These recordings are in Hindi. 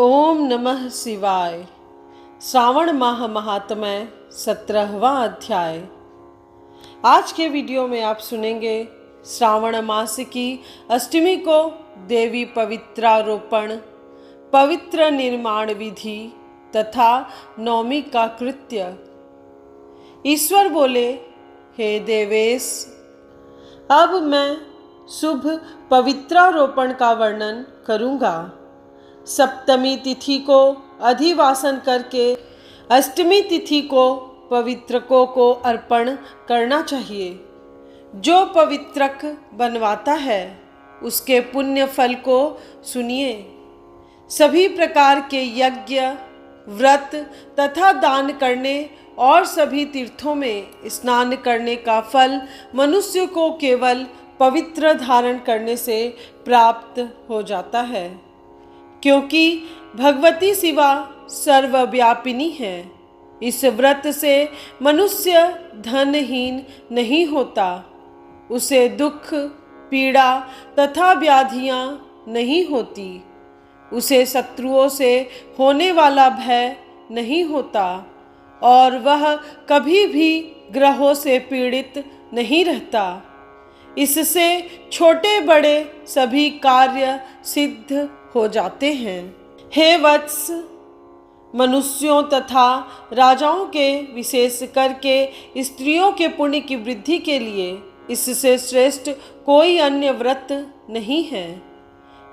ओम नमः शिवाय। श्रावण माह महात्म्य 17वां अध्याय। आज के वीडियो में आप सुनेंगे श्रावण मास की अष्टमी को देवी पवित्रारोपण, पवित्र निर्माण विधि तथा नवमी का कृत्य। ईश्वर बोले, हे देवेश, अब मैं शुभ पवित्रारोपण का वर्णन करूँगा। सप्तमी तिथि को अधिवासन करके अष्टमी तिथि को पवित्रकों को अर्पण करना चाहिए। जो पवित्रक बनवाता है उसके पुण्य फल को सुनिए। सभी प्रकार के यज्ञ, व्रत तथा दान करने और सभी तीर्थों में स्नान करने का फल मनुष्य को केवल पवित्र धारण करने से प्राप्त हो जाता है, क्योंकि भगवती शिवा सर्वव्यापिनी है। इस व्रत से मनुष्य धनहीन नहीं होता, उसे दुख, पीड़ा तथा व्याधियाँ नहीं होती, उसे शत्रुओं से होने वाला भय नहीं होता और वह कभी भी ग्रहों से पीड़ित नहीं रहता। इससे छोटे बड़े सभी कार्य सिद्ध हो जाते हैं। हे वत्स, मनुष्यों तथा राजाओं के विशेष करके स्त्रियों के पुण्य की वृद्धि के लिए इससे श्रेष्ठ कोई अन्य व्रत नहीं है।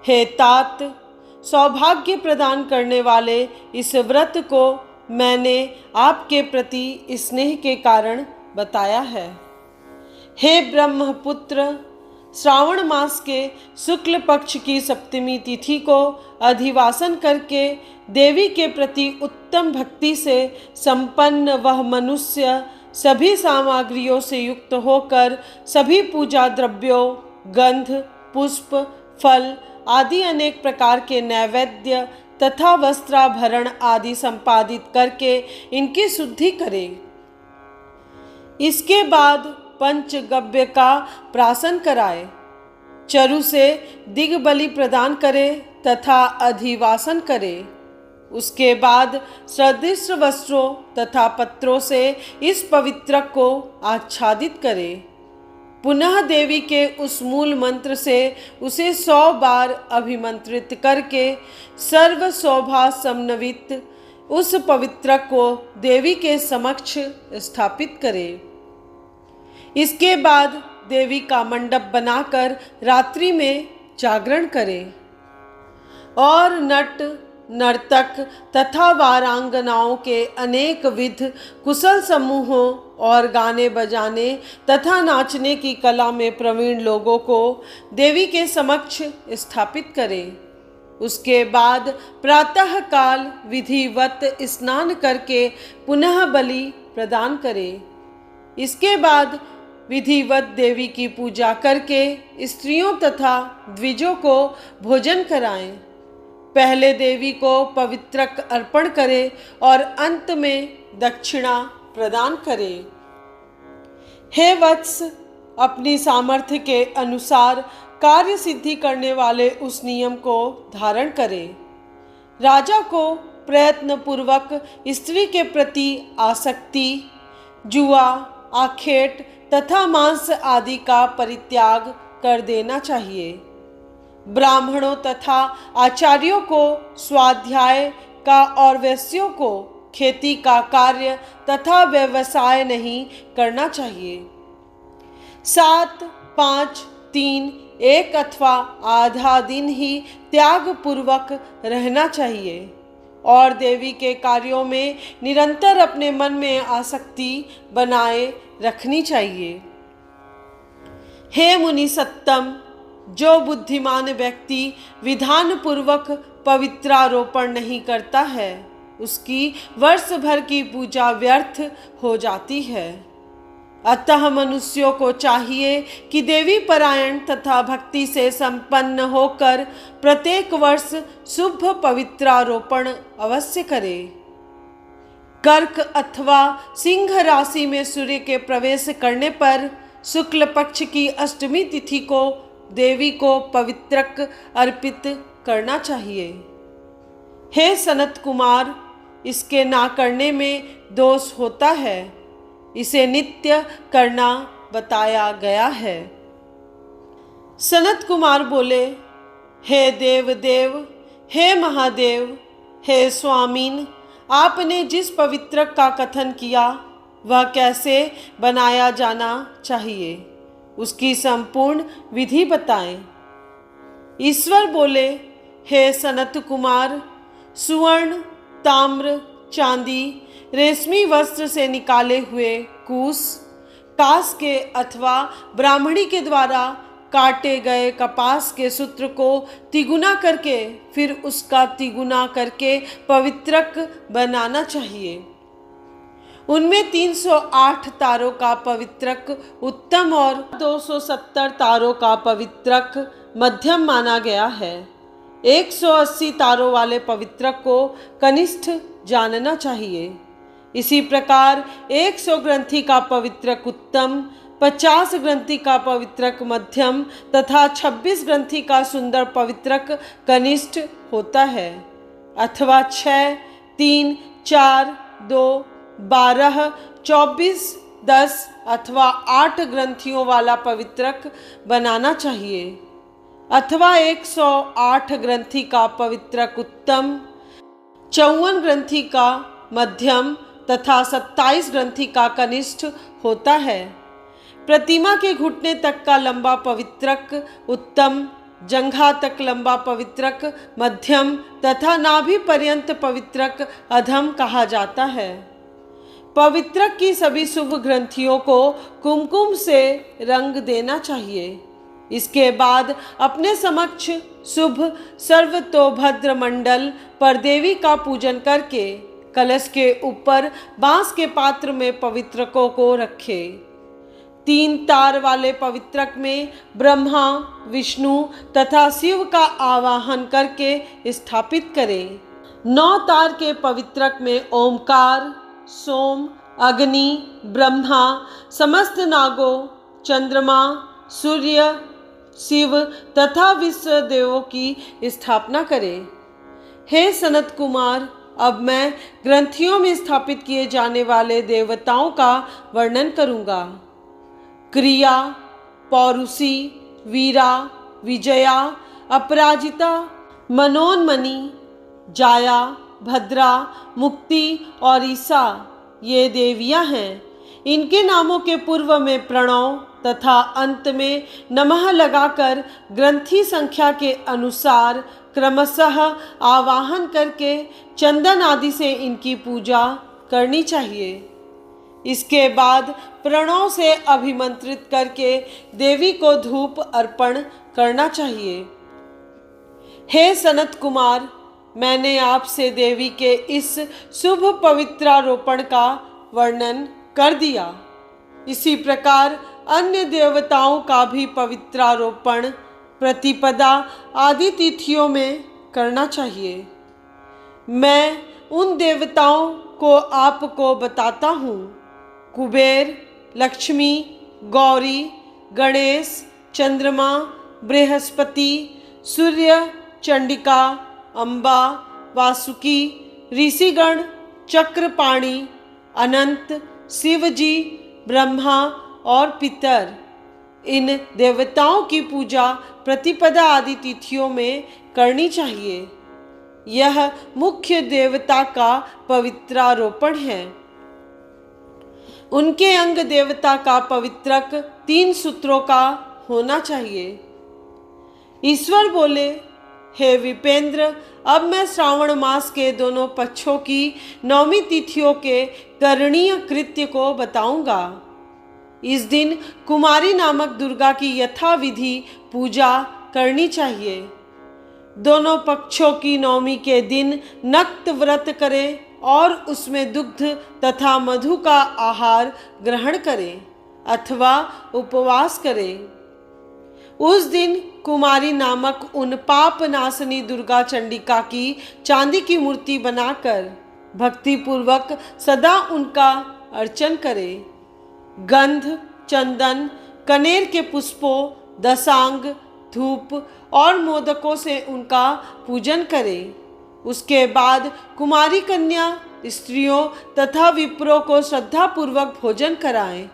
हे तात, सौभाग्य प्रदान करने वाले इस व्रत को मैंने आपके प्रति स्नेह के कारण बताया है। हे ब्रह्मपुत्र, श्रावण मास के शुक्ल पक्ष की सप्तमी तिथि को अधिवासन करके देवी के प्रति उत्तम भक्ति से संपन्न वह मनुष्य सभी सामग्रियों से युक्त होकर सभी पूजा द्रव्यों, गंध, पुष्प, फल आदि अनेक प्रकार के नैवेद्य तथा वस्त्राभरण आदि संपादित करके इनकी शुद्धि करे। इसके बाद पंचगव्य का प्राशन कराए, चरु से दिग्बलि प्रदान करे तथा अधिवासन करे। उसके बाद सदृश वस्त्रों तथा पत्रों से इस पवित्रक को आच्छादित करे। पुनः देवी के उस मूल मंत्र से उसे 100 बार अभिमंत्रित करके सर्व शोभा समन्वित उस पवित्रक को देवी के समक्ष स्थापित करे। इसके बाद देवी का मंडप बनाकर रात्रि में जागरण करें और नट, नर्तक तथा वारांगनाओं के अनेक विध कुशल समूहों और गाने बजाने तथा नाचने की कला में प्रवीण लोगों को देवी के समक्ष स्थापित करें। उसके बाद प्रातः काल विधिवत स्नान करके पुनः बलि प्रदान करें। इसके बाद विधिवत देवी की पूजा करके स्त्रियों तथा द्विजों को भोजन कराएं। पहले देवी को पवित्रक अर्पण करें और अंत में दक्षिणा प्रदान करें। हे वत्स, अपनी सामर्थ्य के अनुसार कार्य सिद्धि करने वाले उस नियम को धारण करें। राजा को प्रयत्न पूर्वक स्त्री के प्रति आसक्ति, जुआ, आखेट तथा मांस आदि का परित्याग कर देना चाहिए। ब्राह्मणों तथा आचार्यों को स्वाध्याय का और वैश्यों को खेती का कार्य तथा व्यवसाय नहीं करना चाहिए। 7, 5, 3, 1 अथवा आधा दिन ही त्याग पूर्वक रहना चाहिए और देवी के कार्यों में निरंतर अपने मन में आसक्ति बनाए रखनी चाहिए। हे मुनि सत्तम, जो बुद्धिमान व्यक्ति विधान पूर्वक पवित्रारोपण नहीं करता है उसकी वर्ष भर की पूजा व्यर्थ हो जाती है। अतः मनुष्यों को चाहिए कि देवी परायण तथा भक्ति से संपन्न होकर प्रत्येक वर्ष शुभ पवित्रारोपण अवश्य करे। कर्क अथवा सिंह राशि में सूर्य के प्रवेश करने पर शुक्ल पक्ष की अष्टमी तिथि को देवी को पवित्रक अर्पित करना चाहिए। हे सनत कुमार, इसके ना करने में दोष होता है, इसे नित्य करना बताया गया है। सनत कुमार बोले, हे देव देव, हे महादेव, हे स्वामीन, आपने जिस पवित्रक का कथन किया वह कैसे बनाया जाना चाहिए, उसकी संपूर्ण विधि बताएं। ईश्वर बोले, हे सनत कुमार, सुवर्ण, ताम्र, चांदी, रेशमी वस्त्र से निकाले हुए कूस, कास के अथवा ब्राह्मणी के द्वारा काटे गए कपास के सूत्र को तिगुना करके फिर उसका तिगुना करके पवित्रक बनाना चाहिए। उनमें 308 तारों का पवित्रक उत्तम और 270 तारों का पवित्रक मध्यम माना गया है। 180 तारों वाले पवित्रक को कनिष्ठ जानना चाहिए। इसी प्रकार 100 ग्रंथि का पवित्रक उत्तम, 50 ग्रंथि का पवित्रक मध्यम तथा 26 ग्रंथि का सुंदर पवित्रक कनिष्ठ होता है, अथवा 6, 3, 4, 2, 12, 24, 10 अथवा 8 ग्रंथियों वाला पवित्रक बनाना चाहिए, अथवा 108 ग्रंथि का पवित्रक उत्तम, 54 ग्रंथि का मध्यम तथा 27 ग्रंथि का कनिष्ठ होता है। प्रतिमा के घुटने तक का लंबा पवित्रक उत्तम, जंघा तक लंबा पवित्रक मध्यम तथा नाभि पर्यंत पवित्रक अधम कहा जाता है। पवित्रक की सभी शुभ ग्रंथियों को कुमकुम से रंग देना चाहिए। इसके बाद अपने समक्ष शुभ सर्वतोभद्र मंडल पर देवी का पूजन करके कलश के ऊपर बांस के पात्र में पवित्रकों को रखे। 3 तार वाले पवित्रक में ब्रह्मा, विष्णु तथा शिव का आवाहन करके स्थापित करें। 9 तार के पवित्रक में ओमकार, सोम, अग्नि, ब्रह्मा, समस्त नागों, चंद्रमा, सूर्य, शिव तथा विश्व देवों की स्थापना करें। हे सनत कुमार, अब मैं ग्रंथियों में स्थापित किए जाने वाले देवताओं का वर्णन करूंगा। क्रिया, पौरुषी, वीरा, विजया, अपराजिता, मनोन्मणि, जाया, भद्रा, मुक्ति और ईसा ये देवियां हैं। इनके नामों के पूर्व में प्रणव तथा अंत में नमः लगाकर ग्रंथि संख्या के अनुसार क्रमशः आवाहन करके चंदन आदि से इनकी पूजा करनी चाहिए। इसके बाद प्रणव से अभिमंत्रित करके देवी को धूप अर्पण करना चाहिए। हे सनत कुमार, मैंने आपसे देवी के इस शुभ पवित्रारोपण का वर्णन कर दिया। इसी प्रकार अन्य देवताओं का भी पवित्रारोपण प्रतिपदा आदि तिथियों में करना चाहिए। मैं उन देवताओं को आपको बताता हूँ। कुबेर, लक्ष्मी, गौरी, गणेश, चंद्रमा, बृहस्पति, सूर्य, चंडिका, अम्बा, वासुकी, ऋषिगण, चक्रपाणि, अनंत, शिवजी, ब्रह्मा और पितर, इन देवताओं की पूजा प्रतिपदा आदि तिथियों में करनी चाहिए। यह मुख्य देवता का पवित्रारोपण है। उनके अंग देवता का पवित्रक 3 सूत्रों का होना चाहिए। ईश्वर बोले, हे विपेंद्र, अब मैं श्रावण मास के दोनों पक्षों की 9वीं तिथियों के करणीय कृत्य को बताऊंगा। इस दिन कुमारी नामक दुर्गा की यथाविधि पूजा करनी चाहिए। दोनों पक्षों की 9वीं के दिन नक्त व्रत करें और उसमें दुग्ध तथा मधु का आहार ग्रहण करें अथवा उपवास करें। उस दिन कुमारी नामक उन पाप नाशनी दुर्गा चंडिका की चांदी की मूर्ति बनाकर भक्ति पूर्वक सदा उनका अर्चन करें। गंध, चंदन, कनेर के पुष्पों, दशांग, धूप और मोदकों से उनका पूजन करें। उसके बाद कुमारी कन्या, स्त्रियों तथा विप्रों को श्रद्धापूर्वक भोजन कराएं।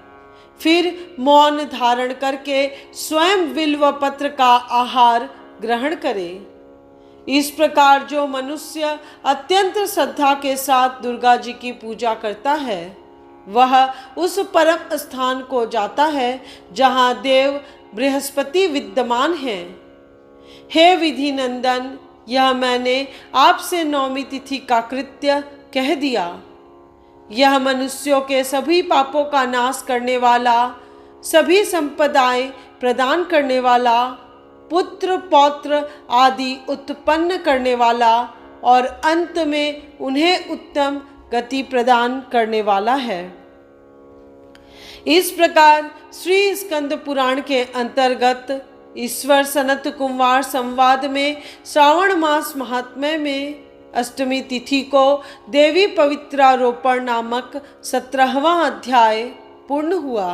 फिर मौन धारण करके स्वयं बिल्व पत्र का आहार ग्रहण करें। इस प्रकार जो मनुष्य अत्यंत श्रद्धा के साथ दुर्गा जी की पूजा करता है वह उस परम स्थान को जाता है जहाँ देव बृहस्पति विद्यमान हैं। हे विधि नंदन, यह मैंने आपसे नौमी तिथि का कृत्य कह दिया। यह मनुष्यों के सभी पापों का नाश करने वाला, सभी संपदाएं प्रदान करने वाला, पुत्र पौत्र आदि उत्पन्न करने वाला और अंत में उन्हें उत्तम गति प्रदान करने वाला है। इस प्रकार श्री स्कंद पुराण के अंतर्गत ईश्वर सनत कुमार संवाद में श्रावण मास महात्म्य में अष्टमी तिथि को देवी पवित्रारोपण नामक 17वां अध्याय पूर्ण हुआ।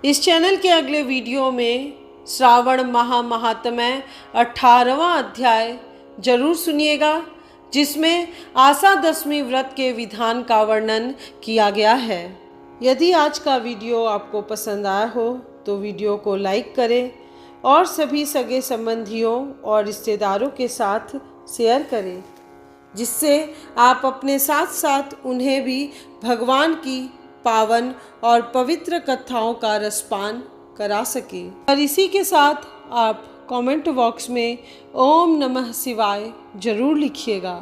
इस चैनल के अगले वीडियो में श्रावण महात्म्य 18वां अध्याय जरूर सुनिएगा, जिसमें आशा दशमी व्रत के विधान का वर्णन किया गया है। यदि आज का वीडियो आपको पसंद आया हो तो वीडियो को लाइक करें और सभी सगे संबंधियों और रिश्तेदारों के साथ शेयर करें, जिससे आप अपने साथ साथ उन्हें भी भगवान की पावन और पवित्र कथाओं का रसपान करा सकें। और इसी के साथ आप कमेंट बॉक्स में ओम नमः शिवाय जरूर लिखिएगा।